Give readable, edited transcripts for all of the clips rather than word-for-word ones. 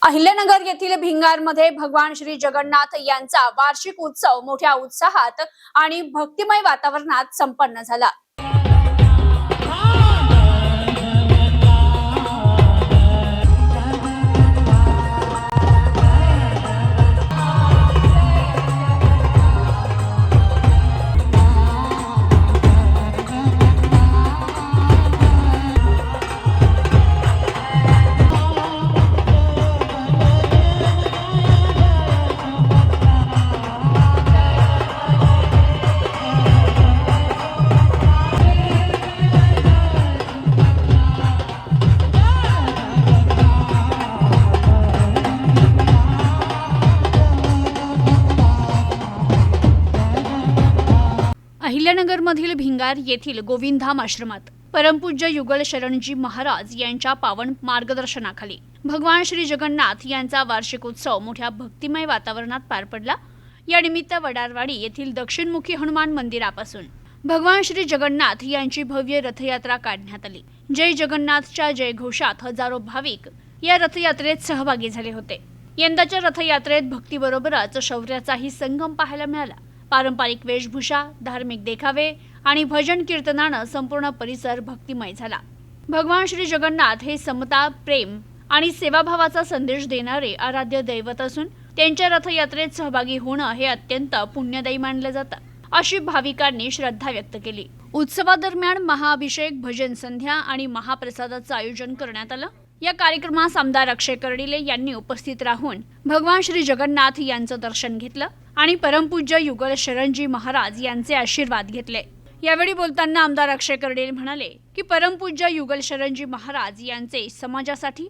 अहिल्यानगर येथील भिंगारमध्ये भगवान श्री जगन्नाथ यांचा वार्षिक उत्सव मोठ्या उत्साहात आणि भक्तिमय वातावरणात संपन्न झाला। अहिल्यानगरमधील भिंगार येथील गोविंदधाम आश्रमात परमपूज्य युगल शरणजी महाराज यांच्या पावन मार्गदर्शनाखाली भगवान श्री जगन्नाथ यांचा वार्षिक उत्सव मोठ्या भक्तिमय वातावरणात पार पडला। या निमित्त वडारवाडी येथील दक्षिणमुखी हनुमान मंदिरापासून भगवान श्री जगन्नाथ यांची भव्य रथयात्रा काढण्यात आली। जय जगन्नाथच्या जयघोषात हजारो भाविक या रथयात्रेत सहभागी झाले होते। यंदाच्या रथयात्रेत भक्तीबरोबरच शौर्याचाही संगम पाहायला मिळाला। पारंपरिक वेशभूषा, धार्मिक देखावे आणि भजन कीर्तनानं संपूर्ण परिसर भक्तिमय झाला। भगवान श्री जगन्नाथ हे समता, प्रेम आणि सेवाभावाचा संदेश देणारे आराध्य दैवत असून त्यांच्या रथयात्रेत सहभागी होणं हे अत्यंत पुण्यदायी मानलं जातं, अशी भाविकांनी श्रद्धा व्यक्त केली। उत्सवादरम्यान महाअभिषेक, भजन संध्या आणि महाप्रसादाचं आयोजन करण्यात आलं। या कार्यक्रमास आमदार अक्षय कर्डिले यांनी उपस्थित राहून भगवान श्री जगन्नाथ यांचं दर्शन घेतलं आणि परमपूज्य युगल शरणजी महाराज यांचे आशीर्वाद घेतले। यावेळी बोलताना आमदार अक्षय कर्डिले म्हणाले की परमपूज्य युगल शरणजी महाराज यांचे समाजासाठी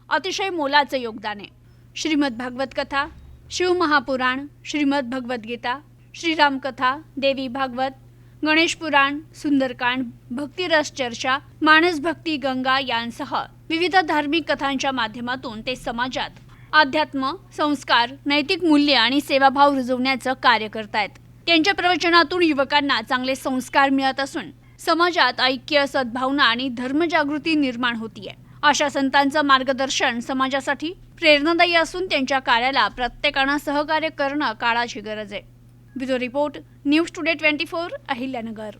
अतिशय मोलाचे योगदान आहे। श्रीमद भागवत कथा, शिव महापुराण, श्रीमद भगवद्गीता, श्रीराम कथा, देवी भागवत, गणेश पुराण, सुंदरकांड, भक्तिरस चर्चा, मानस भक्ती गंगा यांसह विविध धार्मिक कथांच्या माध्यमातून ते समाजात अध्यात्म, संस्कार, नैतिक मूल्य आणि सेवाभाव रुजवण्याचं कार्य करतायत। त्यांच्या प्रवचनातून युवकांना चांगले संस्कार मिळत असून समाजात ऐक्य, सद्भावना आणि धर्मजागृती निर्माण होतीये। अशा संतांचं मार्गदर्शन समाजासाठी प्रेरणादायी असून त्यांच्या कार्याला प्रत्येकानं सहकार्य करणं काळाची गरज आहे। Bureau report, news today 24, Ahilyanagar.